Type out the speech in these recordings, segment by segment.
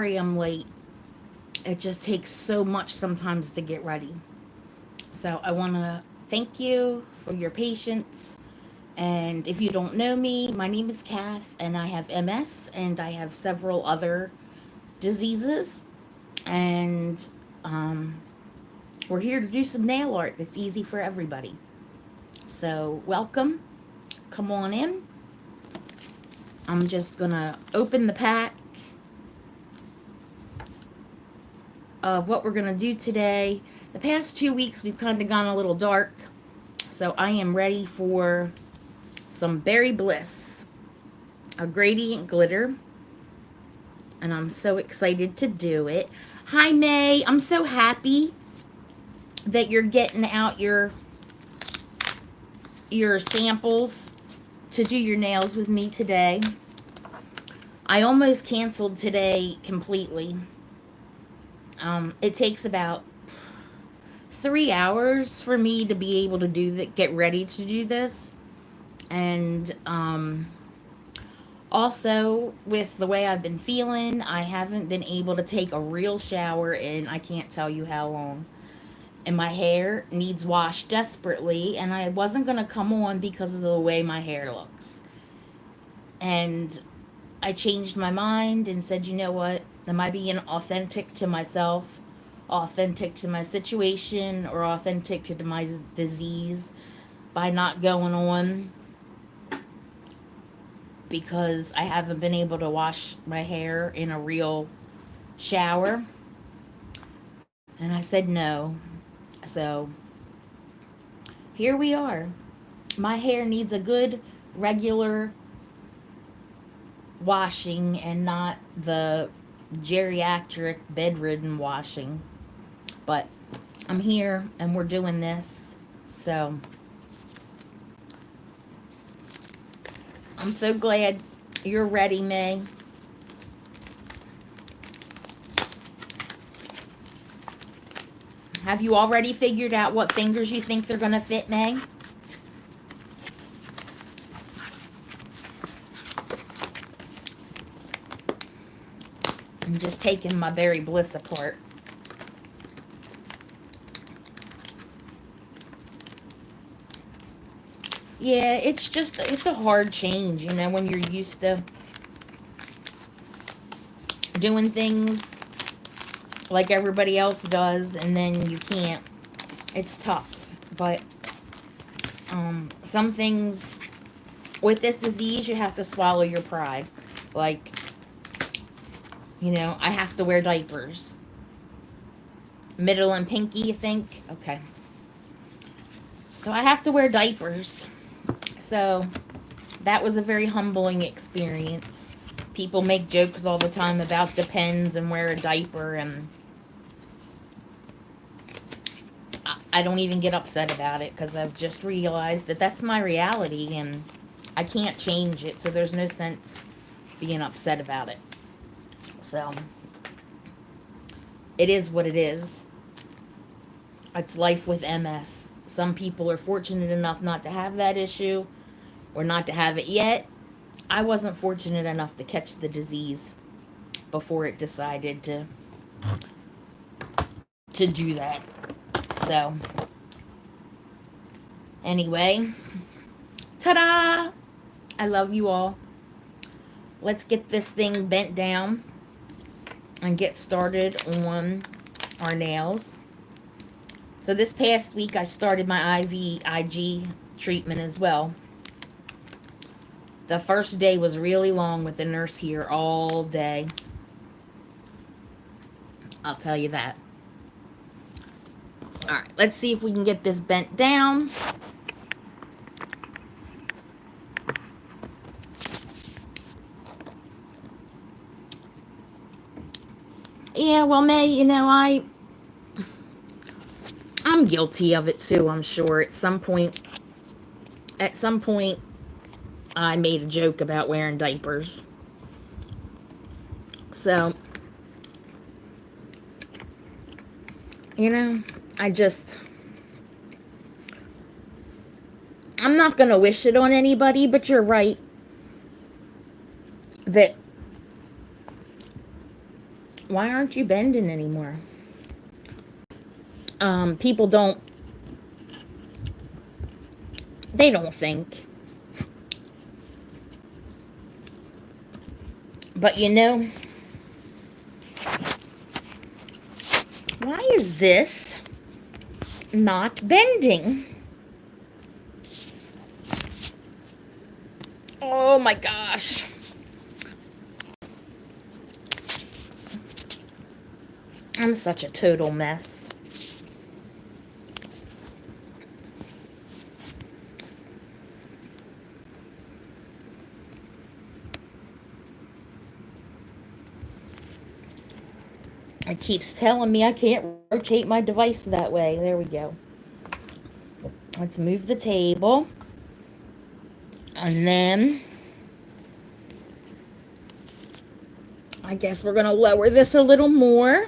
I'm late. It just takes so much sometimes to get ready. So I want to thank you for your patience. And if you don't know me, my name is Kath, and I have MS, and I have several other diseases. And um, we're here to do some nail art that's easy for everybody. So, welcome. Come on in. I'm just going to open the pack of what we're going to do today. The past 2 weeks, we've kind of gone a little dark. So I am ready for some Berry Bliss, a gradient glitter. And I'm so excited to do it. Hi, May. I'm so happy that you're getting out your samples to do your nails with me today. I almost canceled today completely. It takes about 3 hours for me to be able to do that, get ready to do this. And also, with the way I've been feeling, I haven't been able to take a real shower in I can't tell you how long. And my hair needs washed desperately, and I wasn't going to come on because of the way my hair looks. And I changed my mind and said, you know what? Am I being authentic to myself, authentic to my situation, or authentic to my disease by not going on because I haven't been able to wash my hair in a real shower? And I said no. So here we are. My hair needs a good, regular washing and not the geriatric bedridden washing. But I'm here and we're doing this. So I'm so glad you're ready, May. Have you already figured out what fingers you think they're going to fit, May? I'm just taking my Berry Bliss apart. Yeah, it's a hard change, when you're used to doing things like everybody else does and then you can't. It's tough. But some things with this disease, you have to swallow your pride. Like, I have to wear diapers. Middle and pinky, you think? Okay. So I have to wear diapers. So that was a very humbling experience. People make jokes all the time about depends and wear a diaper, and I don't even get upset about it because I've just realized that that's my reality and I can't change it, so there's no sense being upset about it. So it is what it is. It's life with MS. Some people are fortunate enough not to have that issue or not to have it yet. I wasn't fortunate enough to catch the disease before it decided to do that. So anyway, ta-da! I love you all. Let's get this thing bent down and get started on our nails. So this past week I started my IVIG treatment as well. The first day was really long with the nurse here all day. I'll tell you that. Alright, let's see if we can get this bent down. Yeah, well, May, I'm guilty of it too, I'm sure. At some point, I made a joke about wearing diapers. So, I'm not going to wish it on anybody, but you're right that Why aren't you bending anymore? People don't, they don't think. But you know, why is this not bending? Oh my gosh. I'm such a total mess. It keeps telling me I can't rotate my device that way. There we go. Let's move the table. And then I guess we're going to lower this a little more.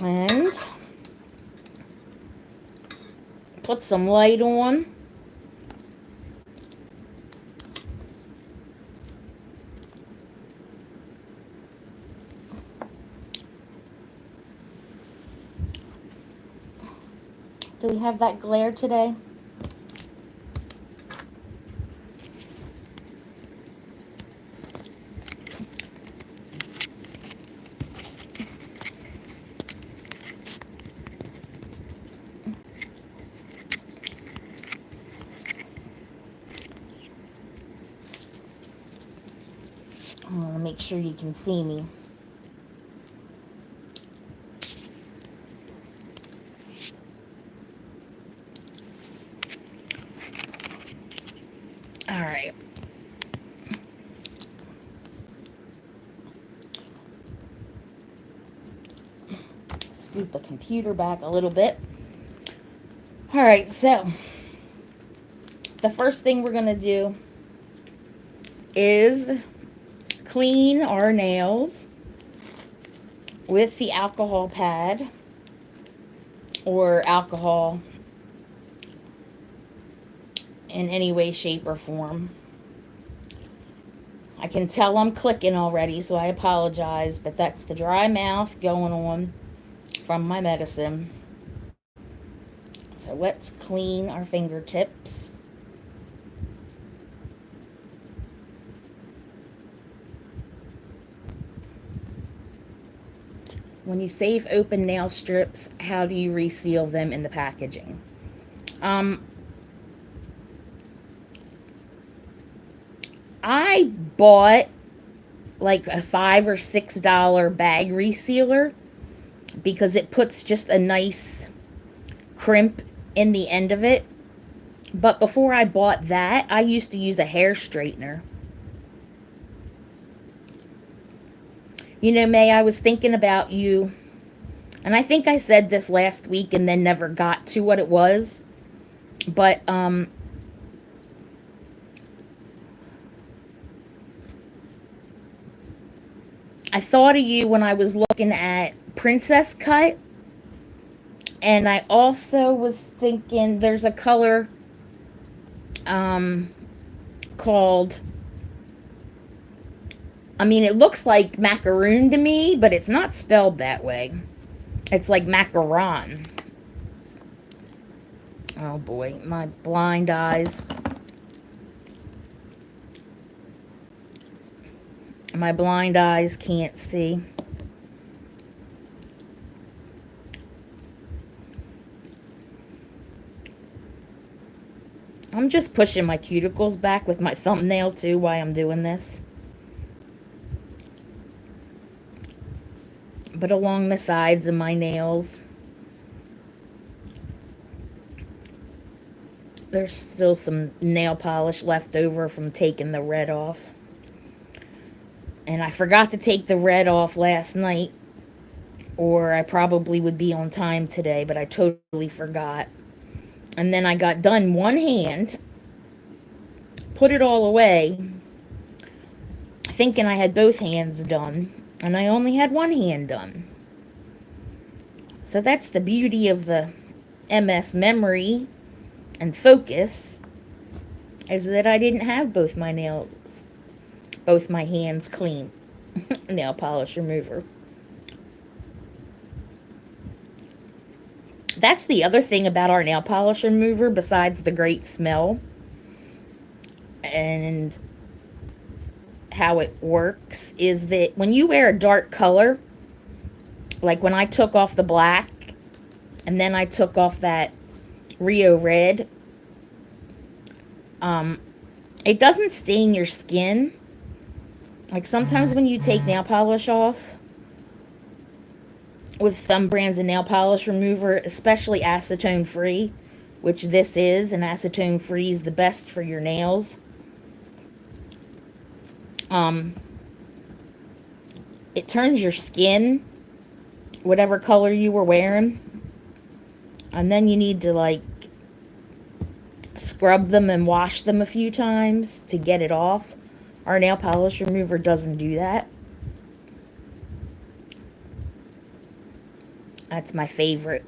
And put some light on. Do we have that glare today? I want to make sure you can see me. All right. Scoot the computer back a little bit. All right, so the first thing we're going to do is clean our nails with the alcohol pad or alcohol in any way, shape, or form. I can tell I'm clicking already, so I apologize, but that's the dry mouth going on from my medicine. So let's clean our fingertips. When you save open nail strips, how do you reseal them in the packaging? I bought like a $5 or $6 bag resealer because it puts just a nice crimp in the end of it. But before I bought that, I used to use a hair straightener. You know, May, I was thinking about you, and I think I said this last week and then never got to what it was. But I thought of you when I was looking at Princess Cut. And I also was thinking there's a color called, I mean, it looks like macaroon to me, but it's not spelled that way. It's like macaron. Oh boy, my blind eyes. My blind eyes can't see. I'm just pushing my cuticles back with my thumbnail too while I'm doing this. But along the sides of my nails, there's still some nail polish left over from taking the red off. And I forgot to take the red off last night, or I probably would be on time today, but I totally forgot. And then I got done one hand, put it all away, thinking I had both hands done, and I only had one hand done. So that's the beauty of the MS memory and focus, is that I didn't have both my hands clean. Nail polish remover. That's the other thing about our nail polish remover, besides the great smell and how it works, is that when you wear a dark color, like when I took off the black and then I took off that Rio red, it doesn't stain your skin. Like sometimes when you take nail polish off with some brands of nail polish remover, especially acetone free, which this is, and acetone free is the best for your nails. It turns your skin whatever color you were wearing, and then you need to like scrub them and wash them a few times to get it off. Our nail polish remover doesn't do that. That's my favorite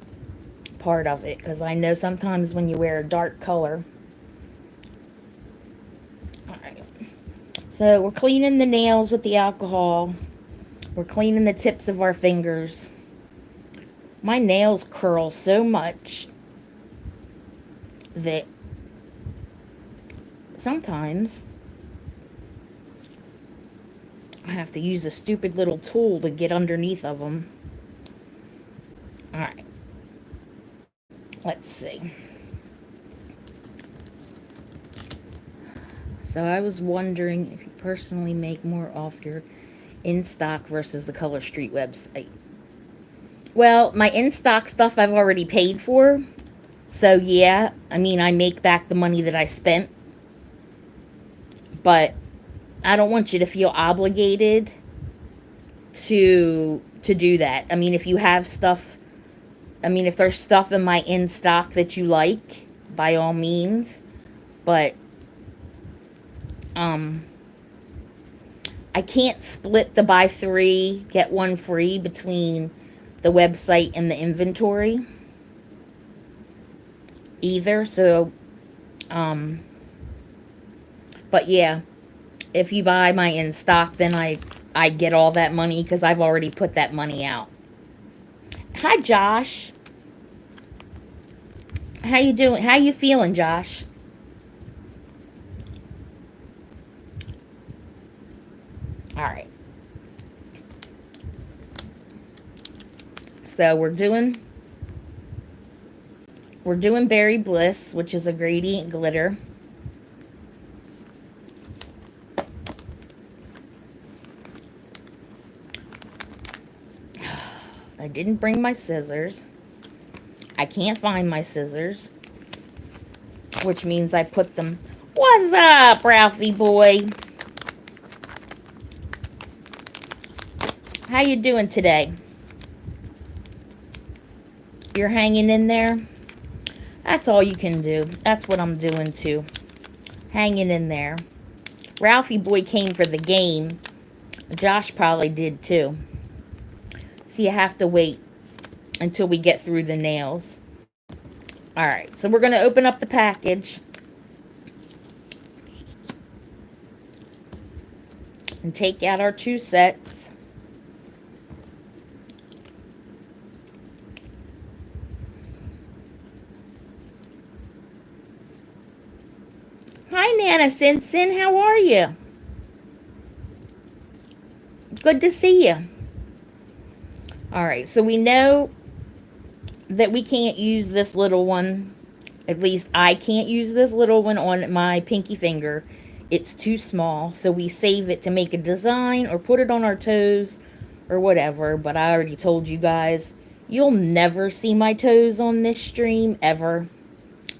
part of it, because I know sometimes when you wear a dark color. Alright. So we're cleaning the nails with the alcohol. We're cleaning the tips of our fingers. My nails curl so much that sometimes I have to use a stupid little tool to get underneath of them. Alright. Let's see. So I was wondering if you personally make more off your in-stock versus the Color Street website. Well, my in-stock stuff I've already paid for. So yeah, I mean, I make back the money that I spent. But I don't want you to feel obligated to do that. I mean, if you have stuff, I mean, if there's stuff in my in-stock that you like, by all means. But I can't split the buy 3, get 1 free between the website and the inventory either. So, but yeah, if you buy my in stock, then I get all that money because I've already put that money out. Hi, Josh. How you doing? How you feeling, Josh? All right. So we're doing Berry Bliss, which is a gradient glitter. I didn't bring my scissors. I can't find my scissors, which means I put them. What's up, Ralphie boy? How you doing today? You're hanging in there? That's all you can do. That's what I'm doing too. Hanging in there. Ralphie boy came for the game. Josh probably did too. So you have to wait until we get through the nails. Alright, so we're going to open up the package. And take out our 2 sets. Hi, Nana Simpson. How are you? Good to see you. Alright, so we know that we can't use this little one. At least I can't use this little one on my pinky finger. It's too small, so we save it to make a design or put it on our toes or whatever. But I already told you guys, you'll never see my toes on this stream, ever.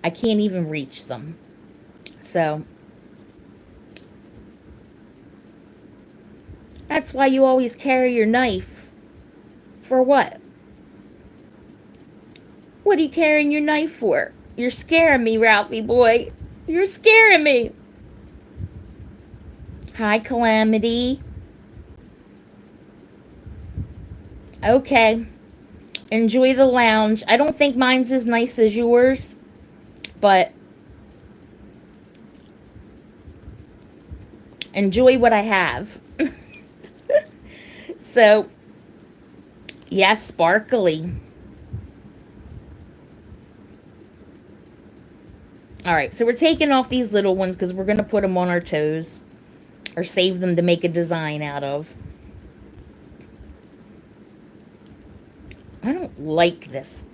I can't even reach them. So, that's why you always carry your knife. For what? What are you carrying your knife for? You're scaring me, Ralphie boy. You're scaring me. Hi, Calamity. Okay. Enjoy the lounge. I don't think mine's as nice as yours, but enjoy what I have. So, yes, sparkly. All right, so we're taking off these little ones because we're going to put them on our toes or save them to make a design out of. I don't like this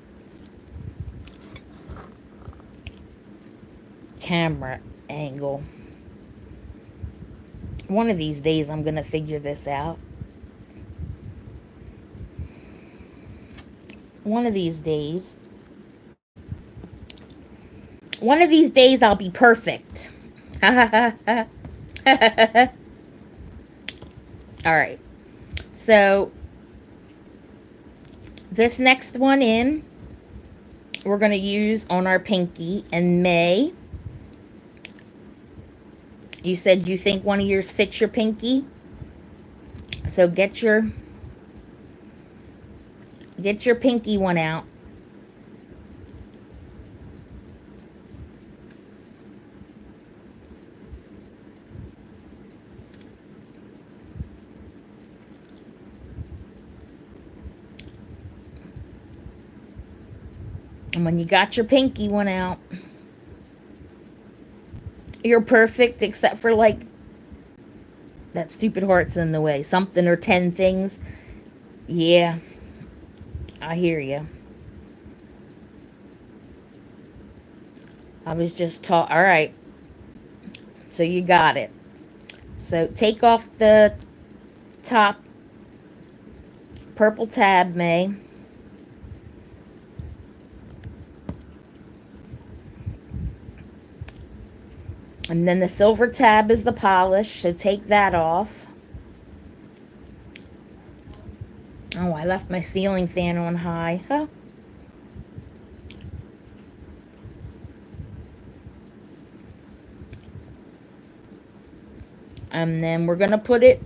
camera angle. One of these days I'm going to figure this out. One of these days. One of these days I'll be perfect. All right. So this next one in, we're going to use on our pinky. And May, you said you think one of yours fits your pinky. So get your pinky one out. And when you got your pinky one out, you're perfect except for like that stupid heart's in the way. Something or 10 things. Yeah, I hear you. I was just taught. All right. So you got it. So take off the top purple tab, May. And then the silver tab is the polish, so take that off. Oh, I left my ceiling fan on high. Huh. And then we're going to put it...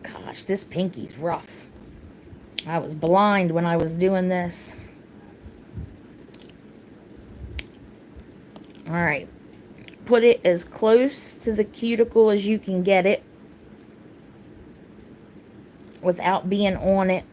Gosh, this pinky's rough. I was blind when I was doing this. All right. Put it as close to the cuticle as you can get it without being on it.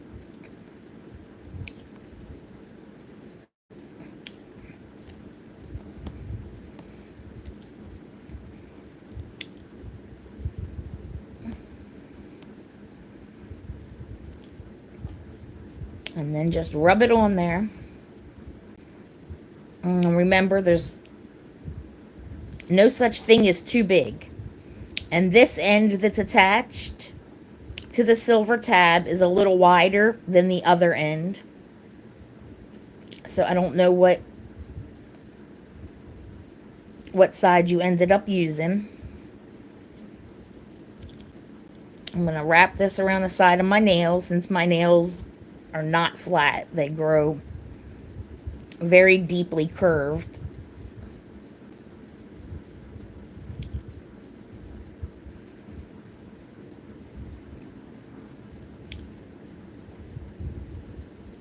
And then just rub it on there. And remember, there's no such thing as too big. And this end that's attached to the silver tab is a little wider than the other end. So I don't know what side you ended up using. I'm going to wrap this around the side of my nails since my nails are not flat. They grow very deeply curved.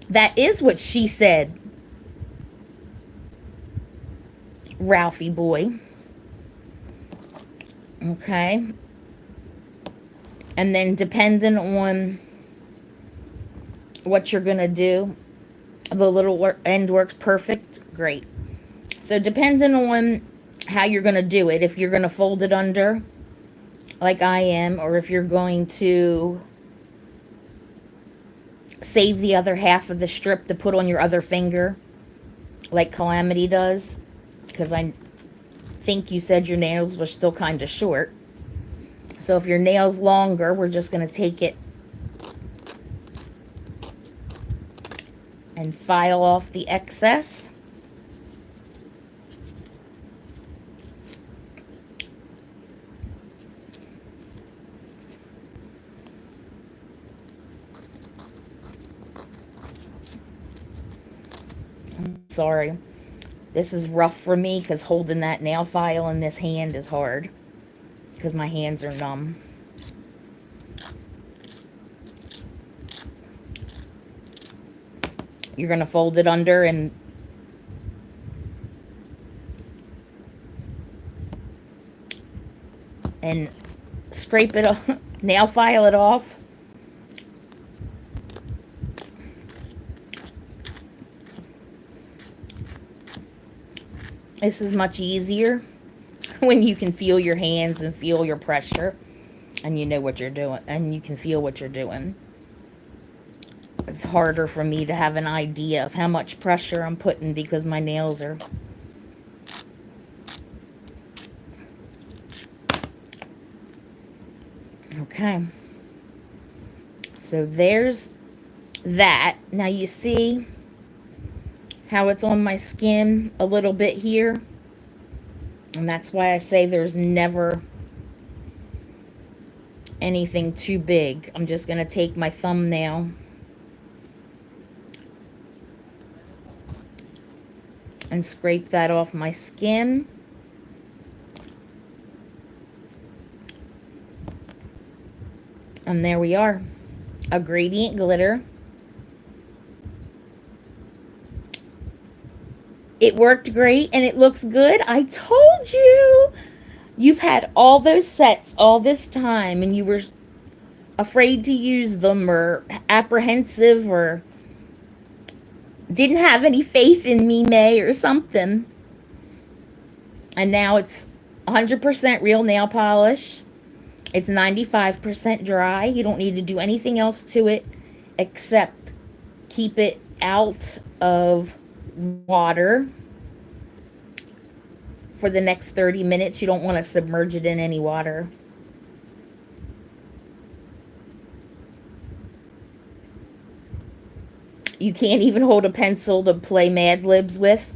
That is what she said, Ralphie boy. Okay. And then depending on what you're going to do, the little end works perfect. Great. So depending on how you're going to do it, if you're going to fold it under like I am, or if you're going to save the other half of the strip to put on your other finger like Calamity does, because I think you said your nails were still kind of short. So if your nail's longer, we're just going to take it and file off the excess. Sorry. This is rough for me because holding that nail file in this hand is hard because my hands are numb. You're going to fold it under and scrape it off, nail file it off. This is much easier when you can feel your hands and feel your pressure and you know what you're doing and you can feel what you're doing. It's harder for me to have an idea of how much pressure I'm putting because my nails are... Okay. So there's that. Now you see how it's on my skin a little bit here? And that's why I say there's never anything too big. I'm just going to take my thumbnail and scrape that off my skin. And there we are. A gradient glitter. It worked great and it looks good. I told you. You've had all those sets all this time and you were afraid to use them or apprehensive or didn't have any faith in me, May, or something. And now it's 100% real nail polish. It's 95% dry. You don't need to do anything else to it except keep it out of water for the next 30 minutes. You don't want to submerge it in any water. You can't even hold a pencil to play Mad Libs with.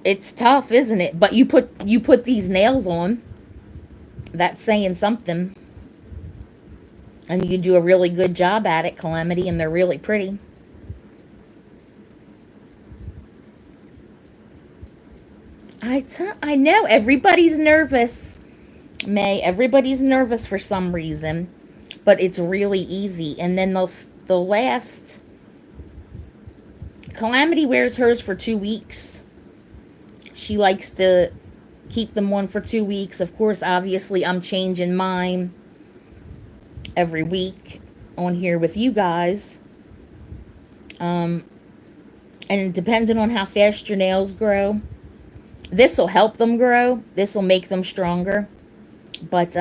It's tough, isn't it? But you put these nails on. That's saying something. And you do a really good job at it, Calamity, and they're really pretty. I know everybody's nervous, May. Everybody's nervous for some reason, but it's really easy. And then the last... Calamity wears hers for 2 weeks. She likes to keep them on for 2 weeks. Of course, obviously, I'm changing mine every week on here with you guys. And depending on how fast your nails grow, this will help them grow. This will make them stronger. But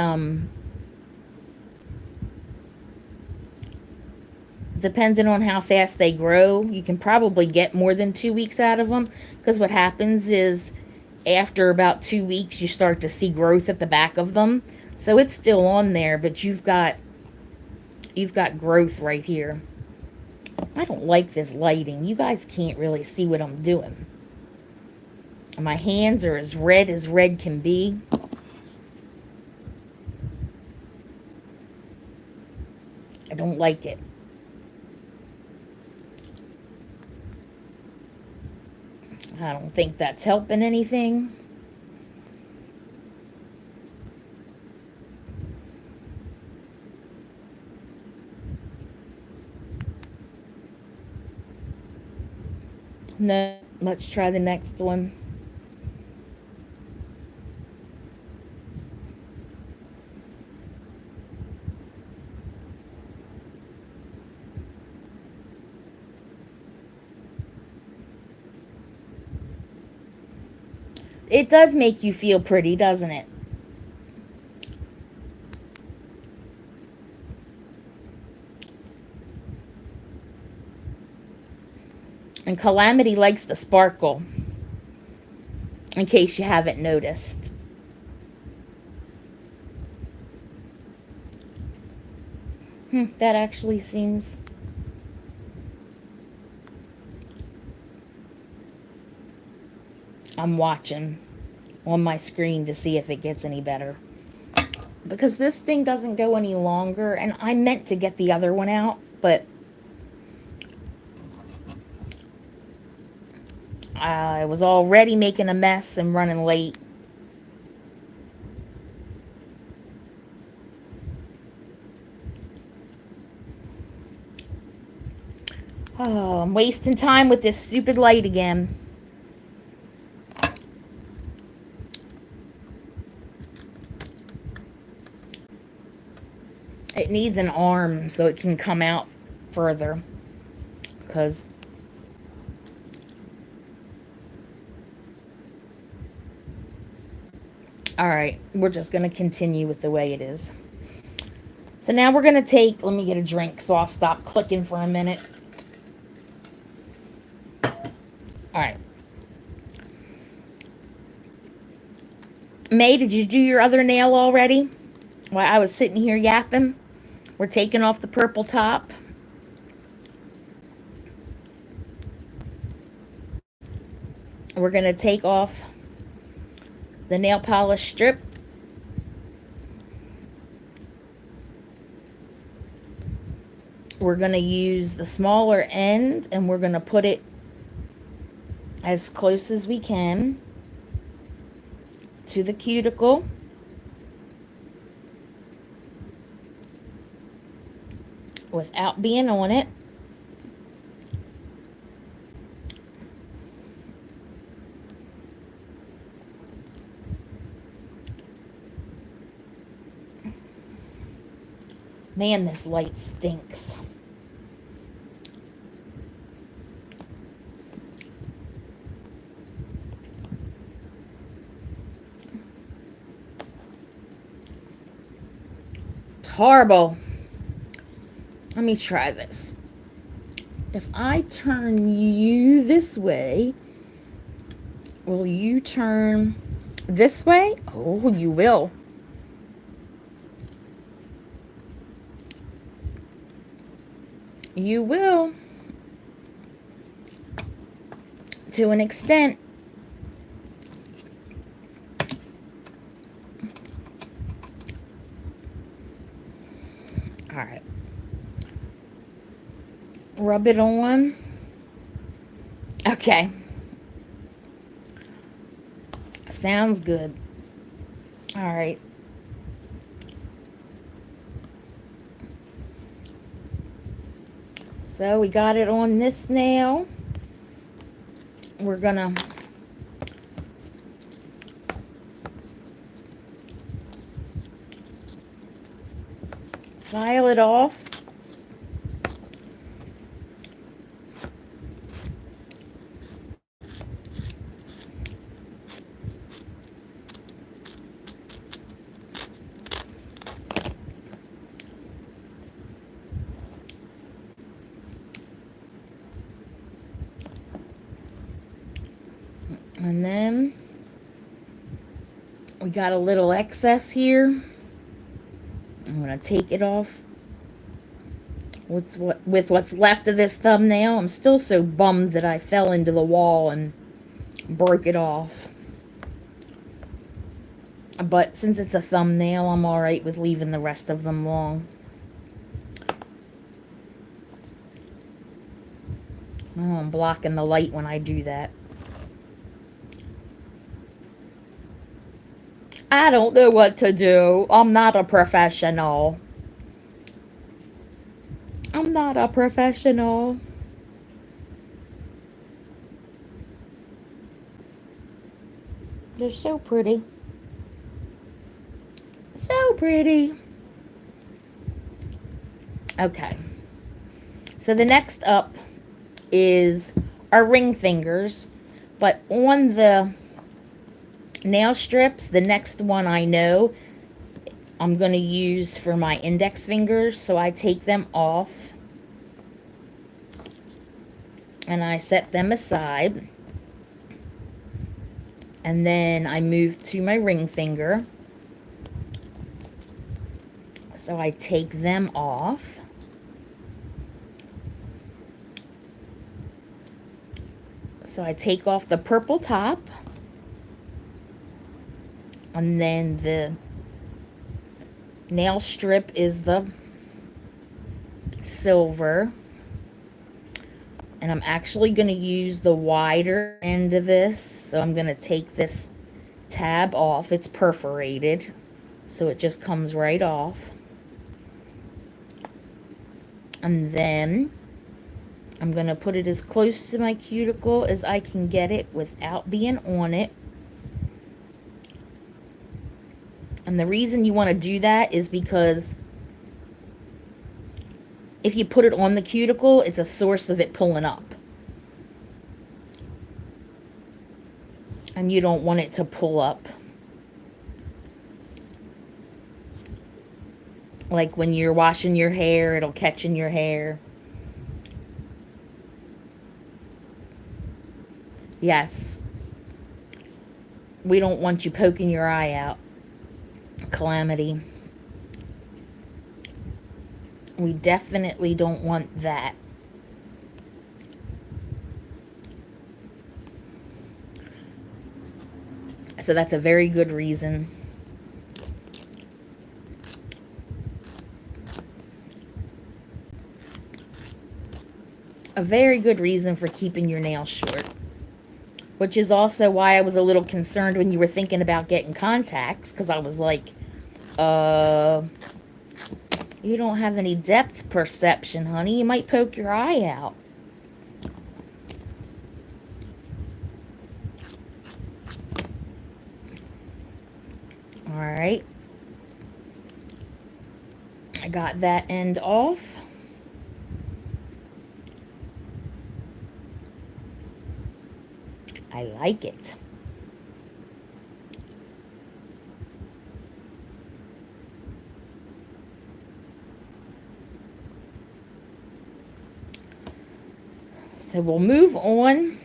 depending on how fast they grow, you can probably get more than 2 weeks out of them. Because what happens is after about 2 weeks, you start to see growth at the back of them. So it's still on there, but you've got growth right here. I don't like this lighting. You guys can't really see what I'm doing. My hands are as red can be. I don't like it. I don't think that's helping anything. No, let's try the next one. It does make you feel pretty, doesn't it? And Calamity likes the sparkle, in case you haven't noticed. That actually seems... I'm watching on my screen to see if it gets any better. Because this thing doesn't go any longer. And I meant to get the other one out, but I was already making a mess and running late. Oh, I'm wasting time with this stupid light again. It needs an arm so it can come out further. Because alright, we're just going to continue with the way it is. So now we're going to take, let me get a drink so I'll stop clicking for a minute. Alright. May, did you do your other nail already? While I was sitting here yapping. We're taking off the purple top. We're going to take off the nail polish strip. We're going to use the smaller end and we're going to put it as close as we can to the cuticle. Without being on it. Man, this light stinks. It's horrible. Let me try this. If I turn you this way, will you turn this way? Oh, you will. You will. To an extent. All right. Rub it on. Okay. Sounds good. All right. So we got it on this nail. We're gonna file it off. And then we got a little excess here. I'm going to take it off with what's left of this thumbnail. I'm still so bummed that I fell into the wall and broke it off. But since it's a thumbnail, I'm alright with leaving the rest of them long. Oh, I'm blocking the light when I do that. I don't know what to do. I'm not a professional. I'm not a professional. They're so pretty. So pretty. Okay. So the next up is our ring fingers. But on the nail strips, the next one I know I'm going to use for my index fingers, so I take them off and I set them aside, and then I move to my ring finger, so I take them off. So I take off the purple top, and then the nail strip is the silver. And I'm actually going to use the wider end of this. So I'm going to take this tab off. It's perforated, so it just comes right off. And then I'm going to put it as close to my cuticle as I can get it without being on it. And the reason you want to do that is because if you put it on the cuticle, it's a source of it pulling up. And you don't want it to pull up. Like when you're washing your hair, it'll catch in your hair. Yes. We don't want you poking your eye out. Calamity. We definitely don't want that. So that's a very good reason. A very good reason for keeping your nails short. Which is also why I was a little concerned when you were thinking about getting contacts. Because I was like, you don't have any depth perception, honey. You might poke your eye out. Alright. I got that end off. I like it. So we'll move on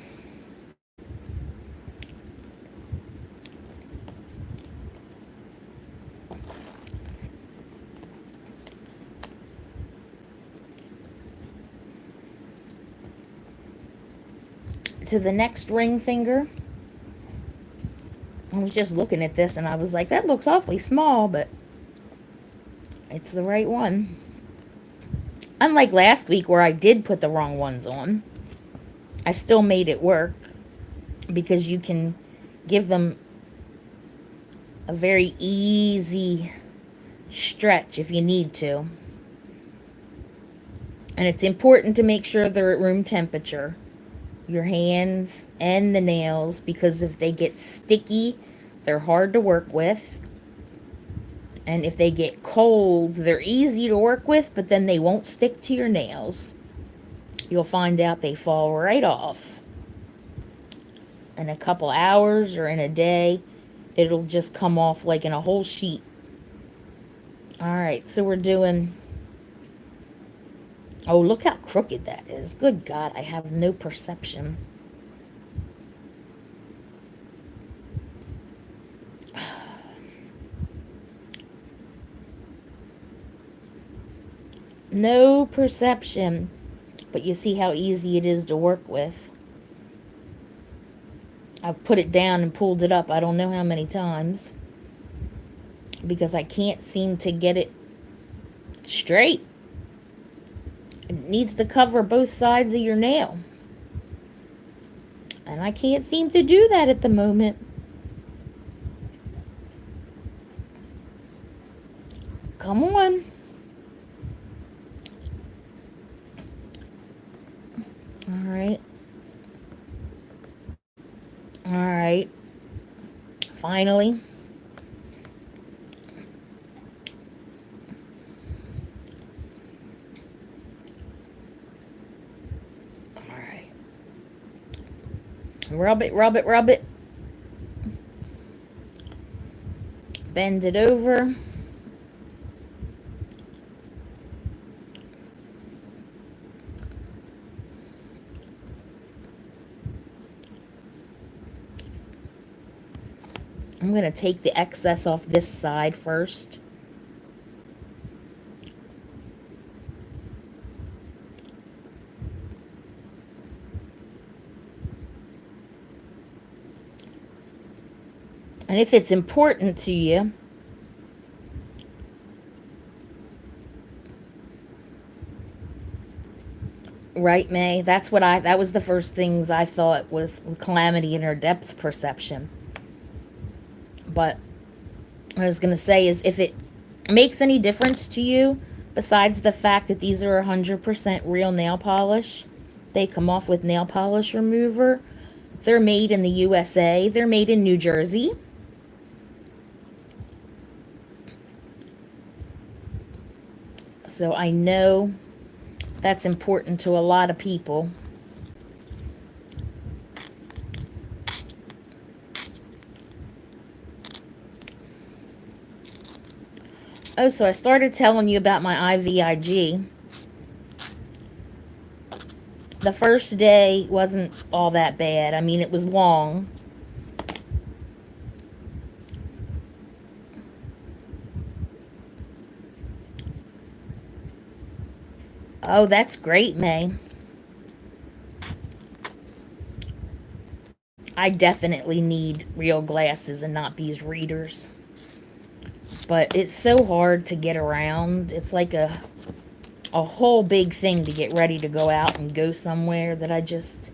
to the next ring finger. I was just looking at this and I was like, that looks awfully small, but it's the right one. Unlike last week where I did put the wrong ones on, I still made it work because you can give them a very easy stretch if you need to. And it's important to make sure they're at room temperature. Your hands and the nails, because if they get sticky, they're hard to work with. And if they get cold, they're easy to work with, but then they won't stick to your nails. You'll find out they fall right off. In a couple hours or in a day, it'll just come off like in a whole sheet. Alright, so we're doing... Oh, look how crooked that is. Good God, I have no perception. No perception. But you see how easy it is to work with. I've put it down and pulled it up I don't know how many times. Because I can't seem to get it straight. It needs to cover both sides of your nail. And I can't seem to do that at the moment. Come on. Alright. Alright. Finally. Rub it, rub it, rub it. Bend it over. I'm going to take the excess off this side first. And if it's important to you, right, May? That was the first things I thought with Calamity and her depth perception. But what I was going to say is if it makes any difference to you, besides the fact that these are 100% real nail polish, They come off with nail polish remover. They're made in the USA. They're made in New Jersey. So I know that's important to a lot of people. Oh, so I started telling you about my IVIG. The first day wasn't all that bad. I mean, it was long. Oh, that's great, May. I definitely need real glasses and not these readers. But it's so hard to get around. It's like a whole big thing to get ready to go out and go somewhere that I just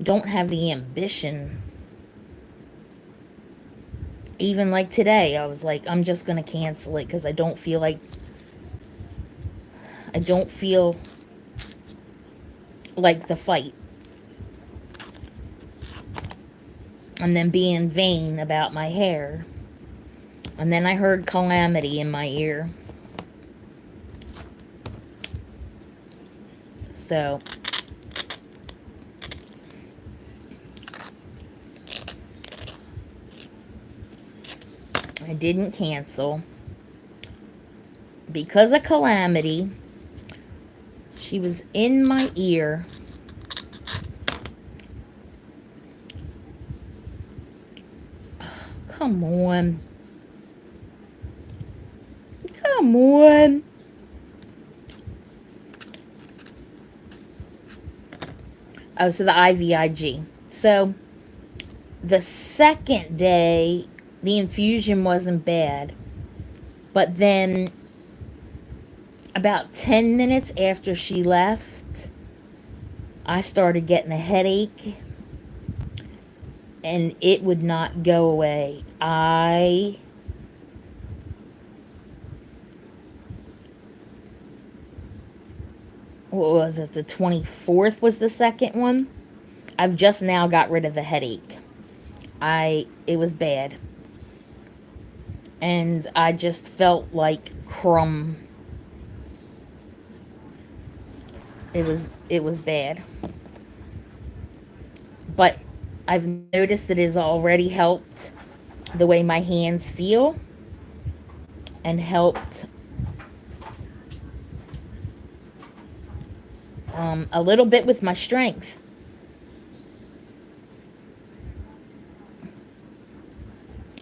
don't have the ambition. Even like today, I was like, I'm just going to cancel it because I don't feel like the fight. And then being vain about my hair. And then I heard calamity in my ear. So I didn't cancel. Because of calamity, she was in my ear. Come on. Come on. Oh, so the IVIG. So the second day, the infusion wasn't bad. But then about 10 minutes after she left, I started getting a headache. And it would not go away. What was it? The 24th was the second one. I've just now got rid of the headache. It was bad. And I just felt like crumb. It was bad. But I've noticed that it has already helped the way my hands feel and helped a little bit with my strength.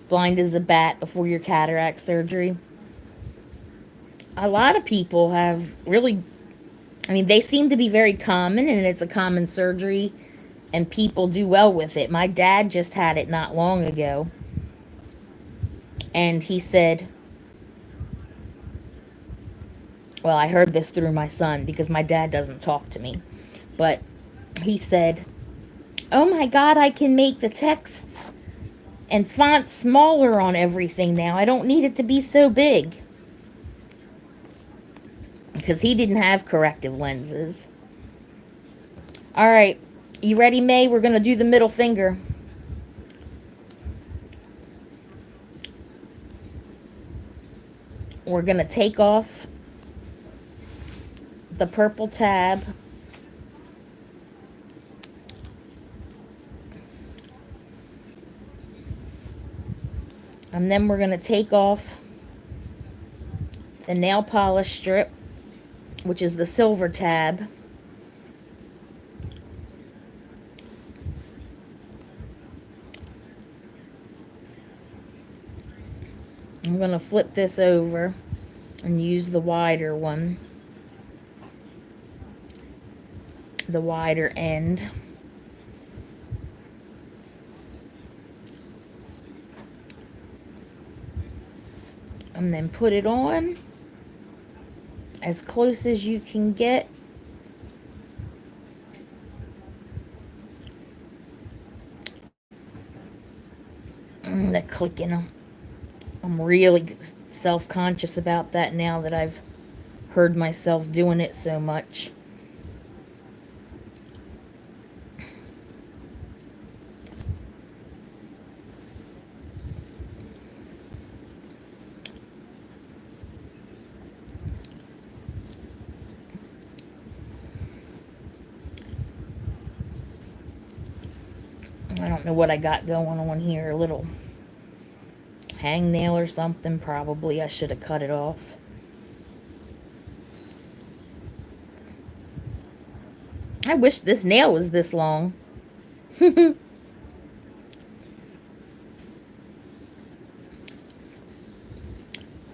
Blind as a bat before your cataract surgery. A lot of people have really, I mean, they seem to be very common, and it's a common surgery, and people do well with it. My dad just had it not long ago, and he said, well, I heard this through my son because my dad doesn't talk to me, but he said, oh my God, I can make the texts and fonts smaller on everything now. I don't need it to be so big. Because he didn't have corrective lenses. All right. You ready, May? We're going to do the middle finger. We're going to take off the purple tab. And then we're going to take off the nail polish strip, which is the silver tab. I'm going to flip this over and use the wider one, the wider end. And then put it on as close as you can get. The clicking. I'm really self-conscious about that now that I've heard myself doing it so much. I don't know what I got going on here. A little hangnail or something, probably. I should have cut it off. I wish this nail was this long. So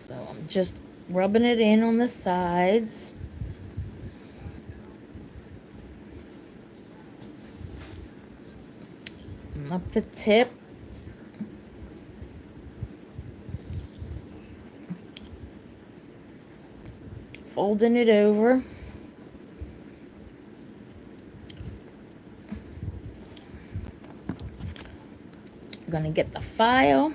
I'm just rubbing it in on the sides. Up the tip. Folding it over. I'm gonna get the file.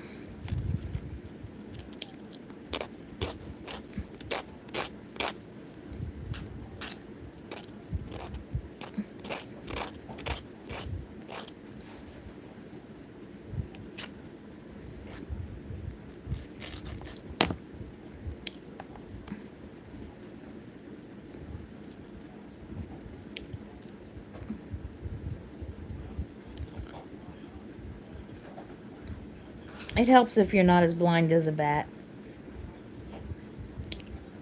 It helps if you're not as blind as a bat,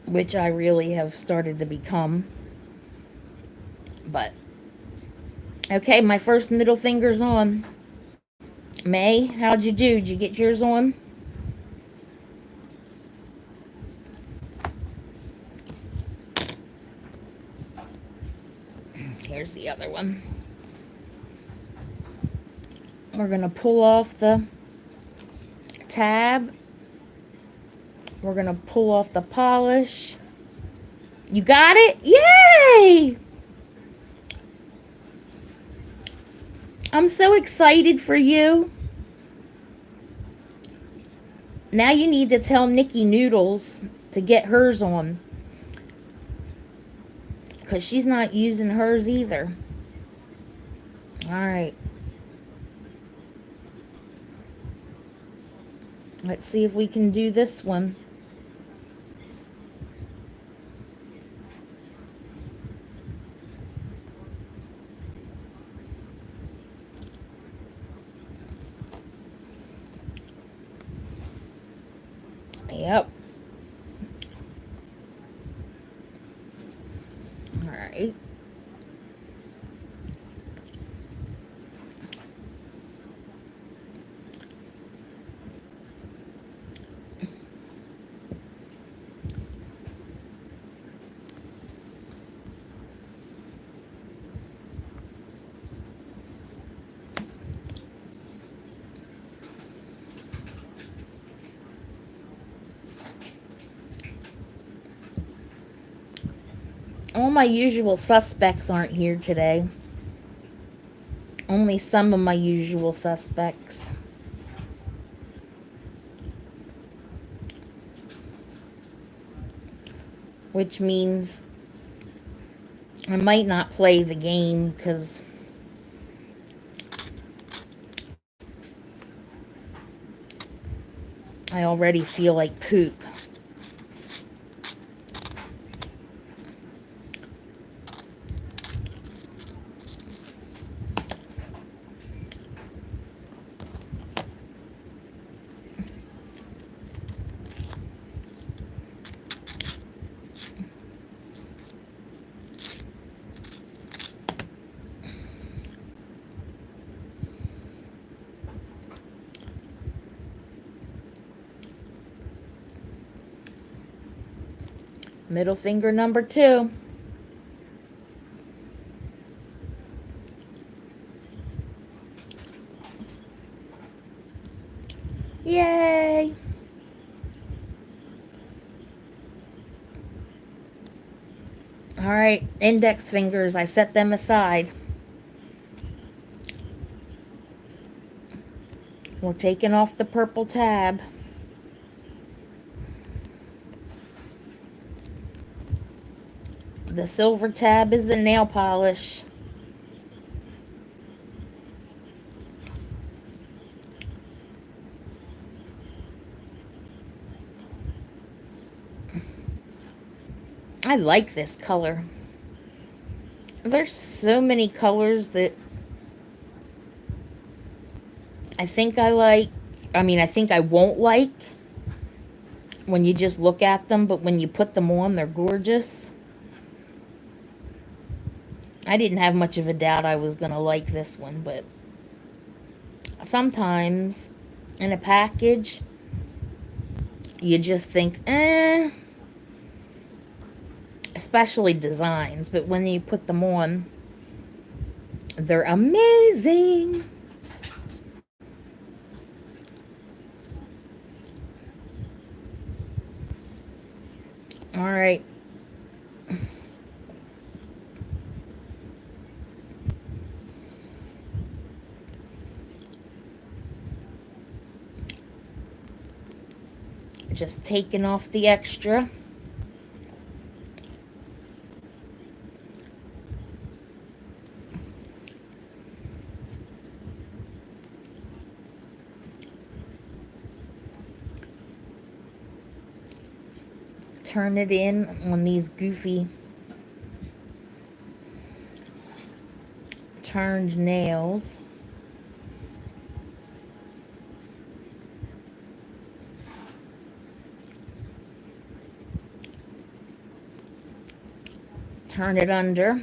which I really have started to become. But, okay, my first middle finger's on. May, how'd you do? Did you get yours on? Here's the other one. We're going to pull off the tab. We're going to pull off the polish. You got it? Yay! I'm so excited for you. Now you need to tell Nikki Noodles to get hers on, because she's not using hers either. Alright. Let's see if we can do this one. Yep. All right. All my usual suspects aren't here today. Only some of my usual suspects. Which means I might not play the game because I already feel like poop. Middle finger number 2. Yay! All right, index fingers, I set them aside. We're taking off the purple tab. The silver tab is the nail polish. I like this color. There's so many colors that I think I think I won't like when you just look at them, but when you put them on, they're gorgeous. I didn't have much of a doubt I was going to like this one, but sometimes in a package, you just think, especially designs, but when you put them on, they're amazing. All right. Just taking off the extra. Turn it in on these goofy turned nails. Turn it under.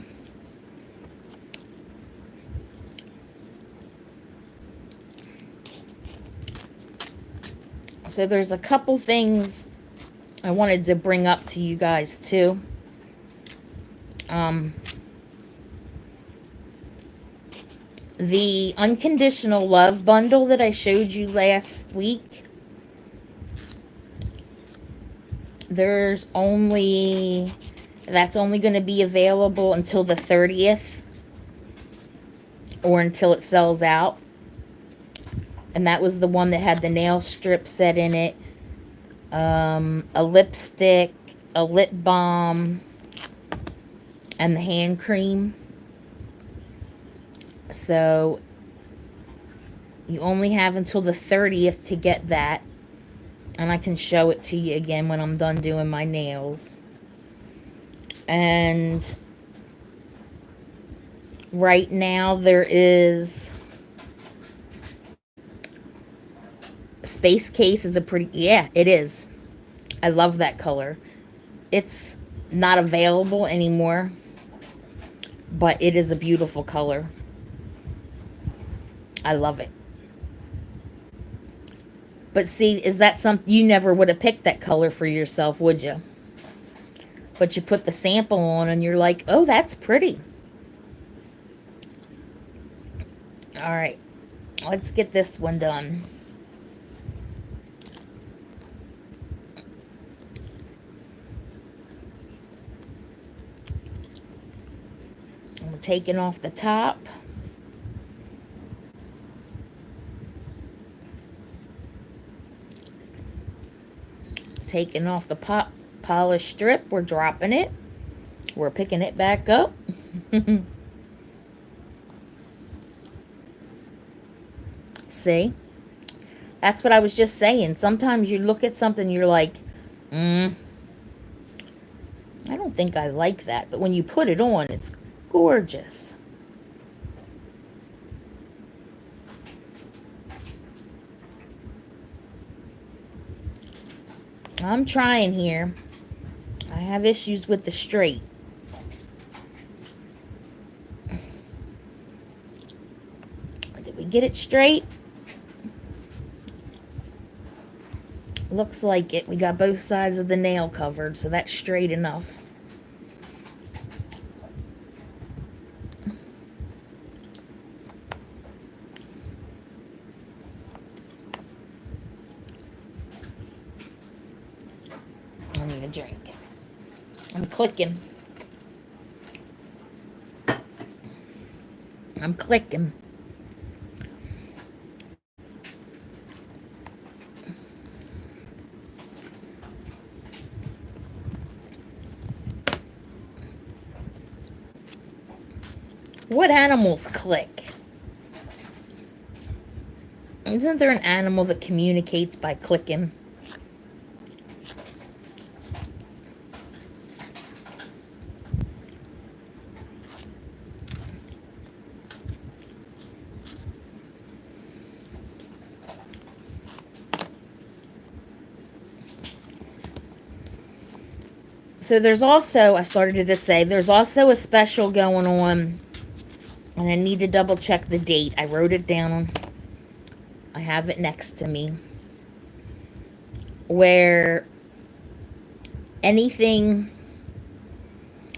So there's a couple things I wanted to bring up to you guys too. The unconditional love bundle that I showed you last week, that's only going to be available until the 30th or until it sells out. And that was the one that had the nail strip set in it, a lipstick, a lip balm, and the hand cream. So you only have until the 30th to get that. And I can show it to you again when I'm done doing my nails. And right now there is Space Case is a pretty, yeah, it is. I love that color. It's not available anymore, but it is a beautiful color. I love it. But see, is that something you never would have picked that color for yourself, would you? But you put the sample on and you're like, oh, that's pretty. All right, let's get this one done. I'm taking off the top. Taking off the polish strip. We're dropping it. We're picking it back up. See? That's what I was just saying. Sometimes you look at something, you're like, I don't think I like that. But when you put it on, it's gorgeous. I'm trying here. I have issues with the straight. Did we get it straight? Looks like it. We got both sides of the nail covered, so that's straight enough. I need a drink. I'm clicking. I'm clicking. What animals click? Isn't there an animal that communicates by clicking? So there's also, I started to say, there's also a special going on, and I need to double check the date. I wrote it down. I have it next to me. Where anything,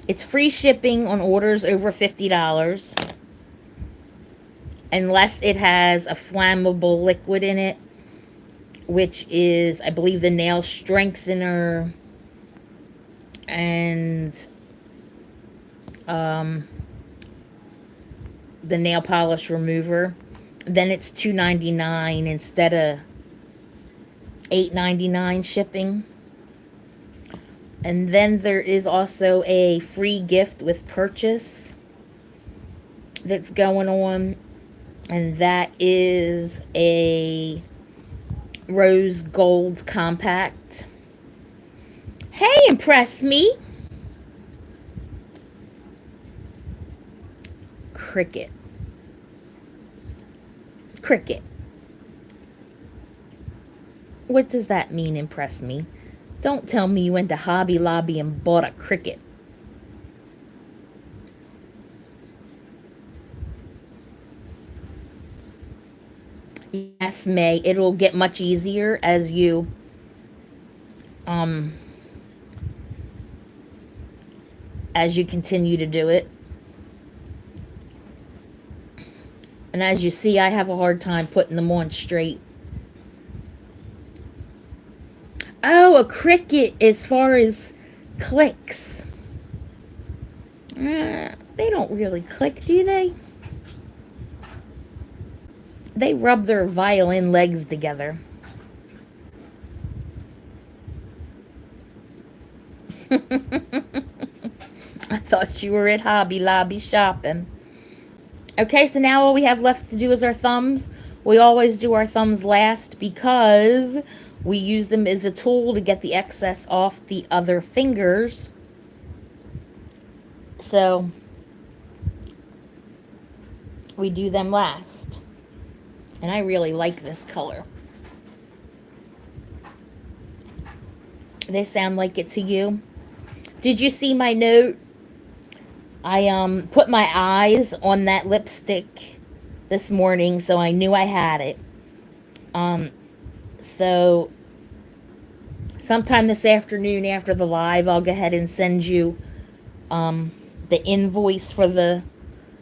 it's free shipping on orders over $50 unless it has a flammable liquid in it, which is, I believe, the nail strengthener and the nail polish remover. Then it's $2.99 instead of $8.99 shipping. And then there is also a free gift with purchase that's going on, and that is a rose gold compact. Hey, impress me. Cricket. Cricket. What does that mean, impress me? Don't tell me you went to Hobby Lobby and bought a cricket. Yes, May. It'll get much easier as you continue to do it. And as you see, I have a hard time putting them on straight. Oh, a cricket as far as clicks. They don't really click, do they? They rub their violin legs together. I thought you were at Hobby Lobby shopping. Okay, so now all we have left to do is our thumbs. We always do our thumbs last because we use them as a tool to get the excess off the other fingers. So we do them last. And I really like this color. They sound like it to you? Did you see my note? I put my eyes on that lipstick this morning, so I knew I had it. So sometime this afternoon after the live, I'll go ahead and send you the invoice for the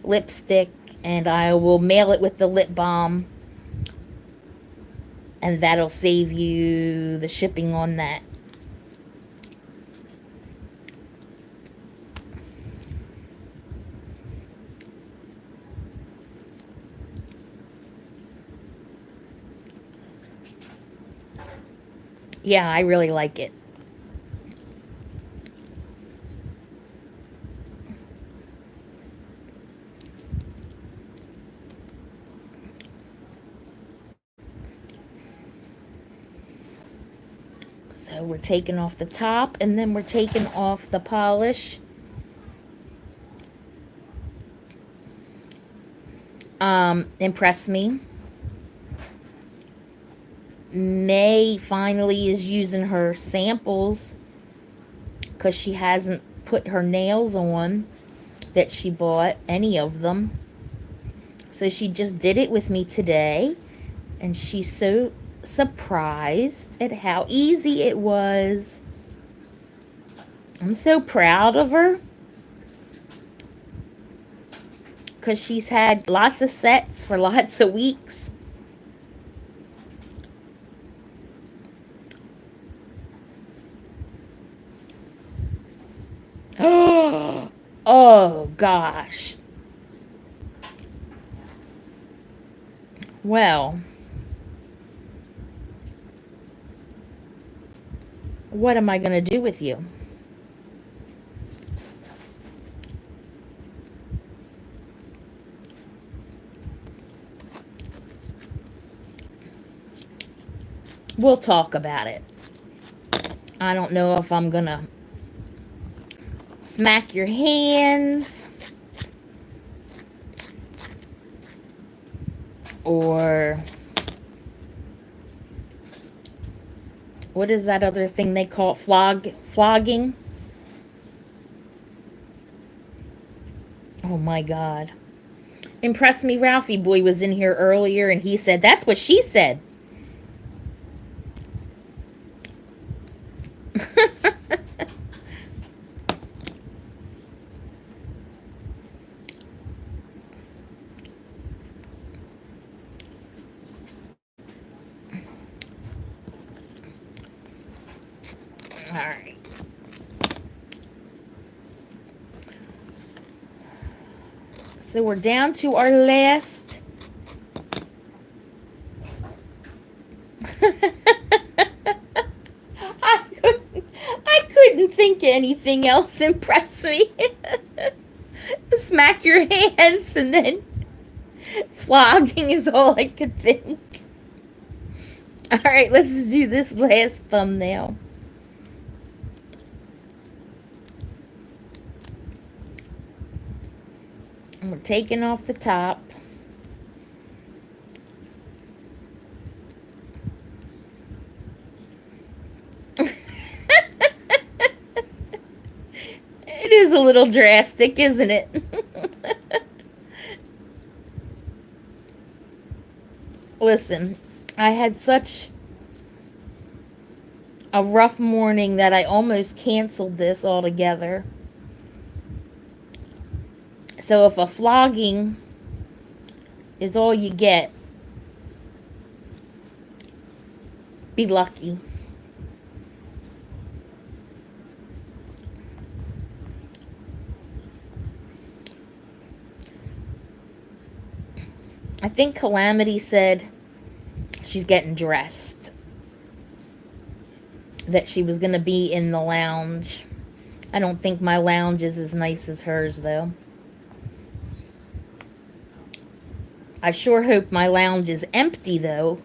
lipstick, and I will mail it with the lip balm, and that'll save you the shipping on that. Yeah, I really like it. So we're taking off the top, and then we're taking off the polish. Impress me. May finally is using her samples because she hasn't put her nails on that she bought, any of them. So she just did it with me today, and she's so surprised at how easy it was. I'm so proud of her because she's had lots of sets for lots of weeks. Oh gosh. Well, what am I going to do with you? We'll talk about it. I don't know if I'm going to smack your hands or what is that other thing they call it? Flogging? Oh my God. Impress Me Ralphie boy was in here earlier and he said, that's what she said. All right. So we're down to our last. I couldn't think of anything else impress me. Smack your hands and then flogging is all I could think. All right, let's do this last thumbnail. And we're taking off the top. It is a little drastic, isn't it? Listen, I had such a rough morning that I almost canceled this altogether. So if a flogging is all you get, be lucky. I think Calamity said she's getting dressed. That she was going to be in the lounge. I don't think my lounge is as nice as hers, though. I sure hope my lounge is empty, though,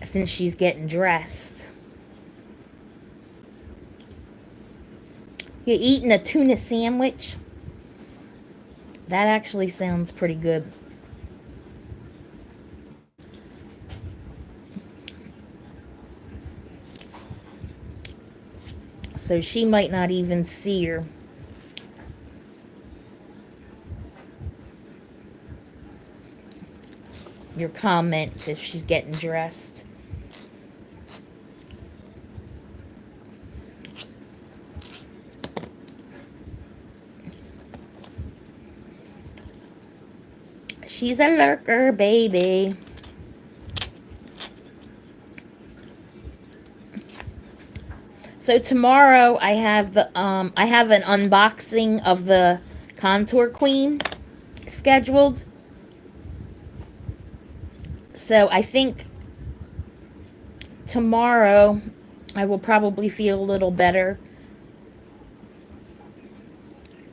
since she's getting dressed. You eating a tuna sandwich? That actually sounds pretty good. So she might not even see her. Your comment if she's getting dressed. She's a lurker, baby. So tomorrow I have an unboxing of the Contour Queen scheduled. So I think tomorrow I will probably feel a little better.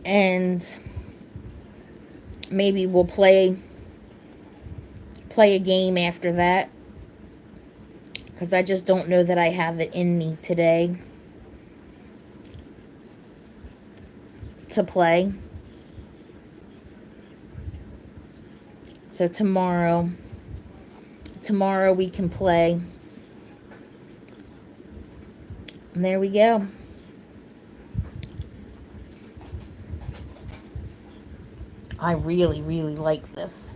And maybe we'll play a game after that. Because I just don't know that I have it in me today to play. So tomorrow we can play. And there we go. I really, really like this.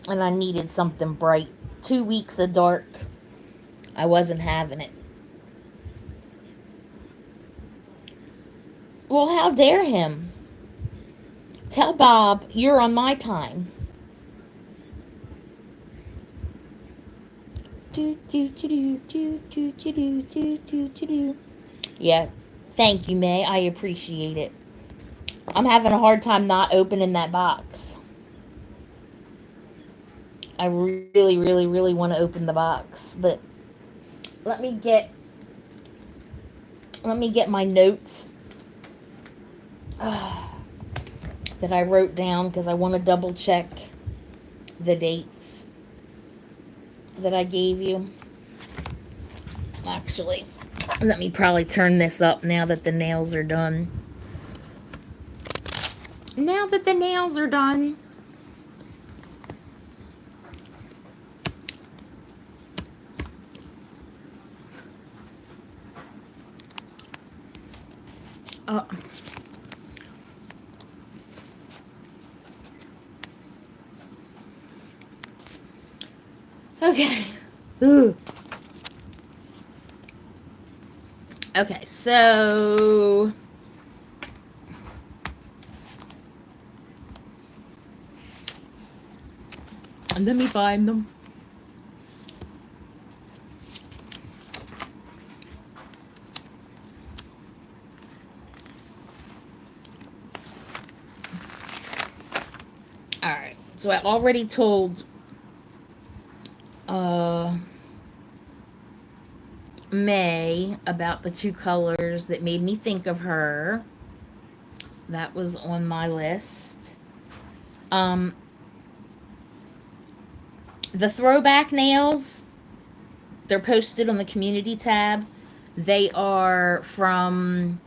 And I needed something bright. 2 weeks of dark. I wasn't having it. Well, how dare him? Tell Bob you're on my time. Yeah, thank you, May. I appreciate it. I'm having a hard time not opening that box. I really, really, really want to open the box, but let me get my notes that I wrote down because I want to double check the dates that I gave you. Actually, let me probably turn this up now that the nails are done. Now that the nails are done. Okay. Ugh. Okay, so let me find them. All right, so I already told May about the two colors that made me think of her. That was on my list. The throwback nails, they're posted on the community tab. They are from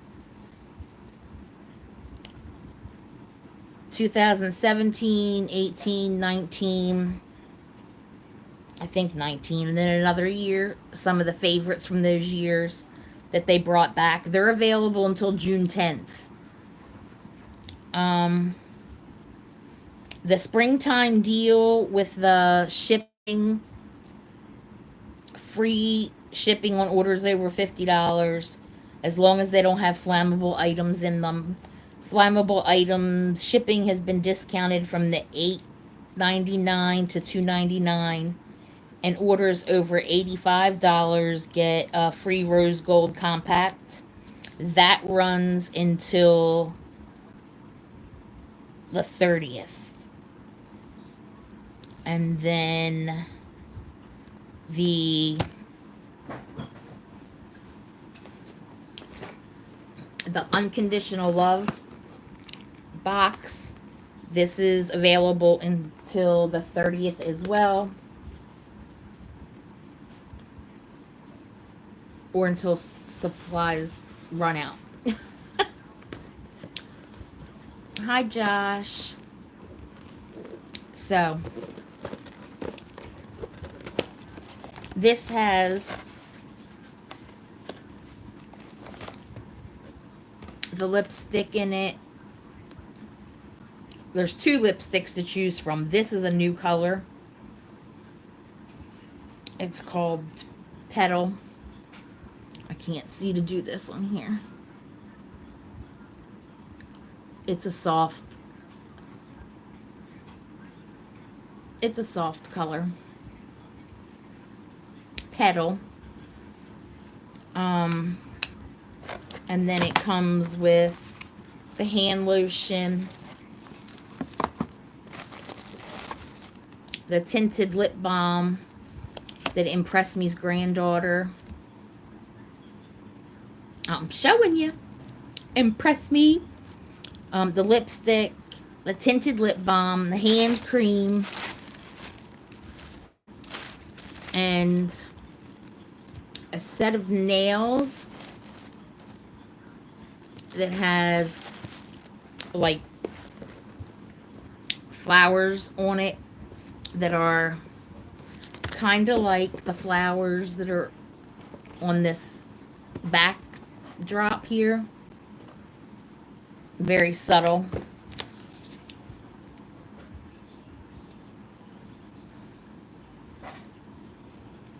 2017, 18, 19, I think 19, and then another year. Some of the favorites from those years that they brought back. They're available until June 10th. The springtime deal with the shipping, free shipping on orders over $50, as long as they don't have flammable items in them. Flammable items shipping has been discounted from the $8.99 to $2.99, and orders over $85 get a free rose gold compact. That runs until the 30th. And then the unconditional love box, this is available until the 30th as well, or until supplies run out. Hi, Josh. So this has the lipstick in it. There's two lipsticks to choose from. This is a new color. It's called Petal. I can't see to do this on here. It's a soft color. Petal. And then it comes with the hand lotion, the tinted lip balm that impressed me's granddaughter. I'm showing you. Impress me. The lipstick, the tinted lip balm, the hand cream, and a set of nails that has like flowers on it that are kind of like the flowers that are on this backdrop here. Very subtle.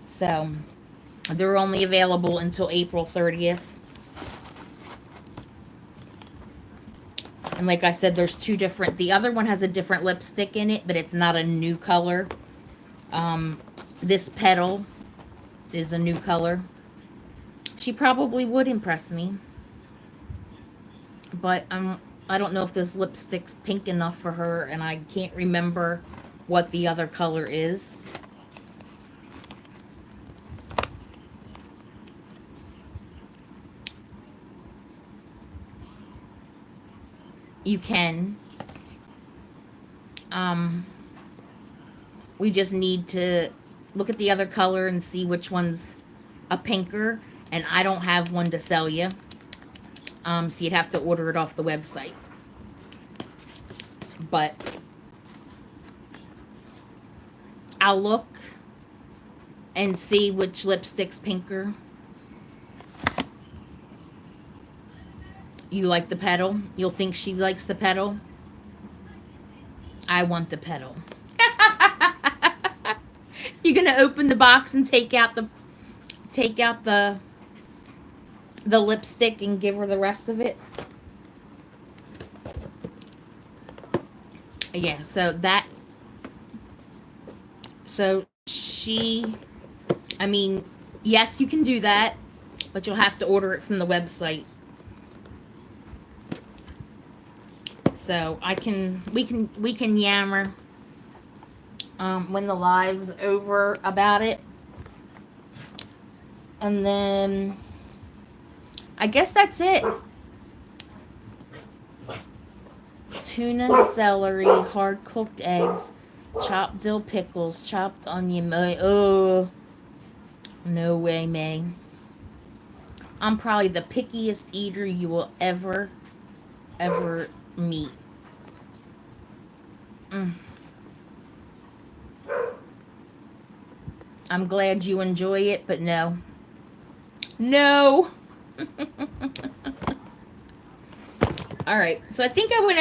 So they're only available until April 30th. And like I said, there's two different. The other one has a different lipstick in it, but it's not a new color. This Petal is a new color. She probably would impress me. But I don't know if this lipstick's pink enough for her, and I can't remember what the other color is. You can. We just need to look at the other color and see which one's a pinker, and I don't have one to sell you. So you'd have to order it off the website. But I'll look and see which lipstick's pinker. You like the Petal? You'll think she likes the Petal? I want the Petal. You're gonna open the box and take out the lipstick and give her the rest of it. Yeah, so she, I mean, yes, you can do that, but you'll have to order it from the website. So we can yammer when the live's over about it. And then I guess that's it. Tuna, celery, hard cooked eggs, chopped dill pickles, chopped onion. Oh, no way, May. I'm probably the pickiest eater you will ever meet. I'm glad you enjoy it, but no. No. All right. So I think I went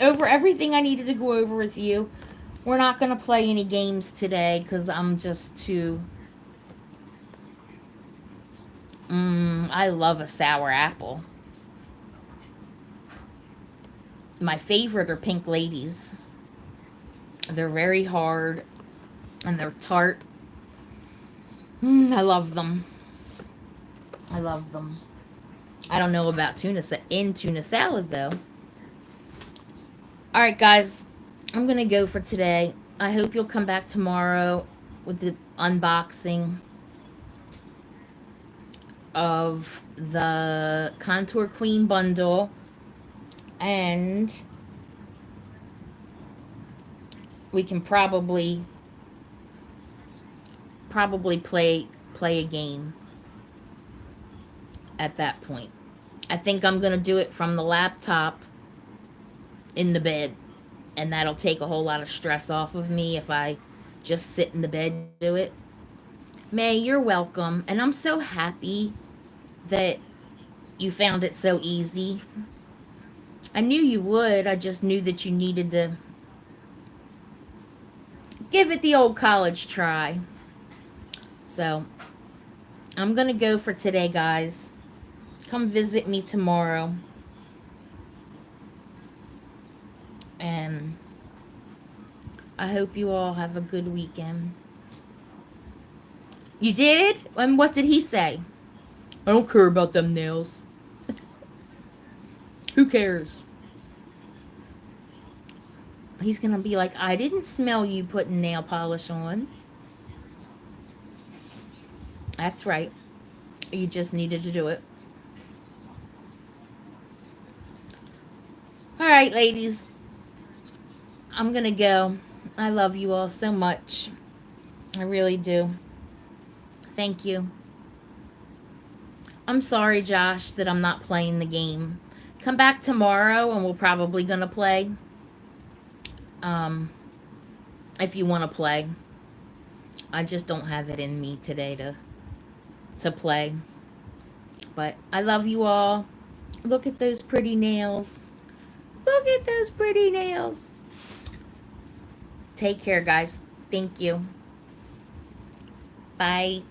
over everything I needed to go over with you. We're not going to play any games today because I'm just too... I love a sour apple. My favorite are pink ladies. They're very hard and they're tart. I love them. I love them. I don't know about tuna salad though. All right, guys. I'm going to go for today. I hope you'll come back tomorrow with the unboxing of the Contour Queen bundle, and we can probably play a game at that point. I think I'm gonna do it from the laptop in the bed, and that'll take a whole lot of stress off of me if I just sit in the bed and do it. May, you're welcome, and I'm so happy that you found it so easy. I knew you would. I just knew that you needed to give it the old college try. So, I'm going to go for today, guys. Come visit me tomorrow. And I hope you all have a good weekend. You did? And what did he say? I don't care about them nails. Who cares? He's going to be like, I didn't smell you putting nail polish on. That's right. You just needed to do it. All right, ladies. I'm going to go. I love you all so much. I really do. Thank you. I'm sorry, Josh, that I'm not playing the game. Come back tomorrow and we're probably going to play. If you want to play. I just don't have it in me today to play. But I love you all. Look at those pretty nails. Look at those pretty nails. Take care, guys. Thank you. Bye.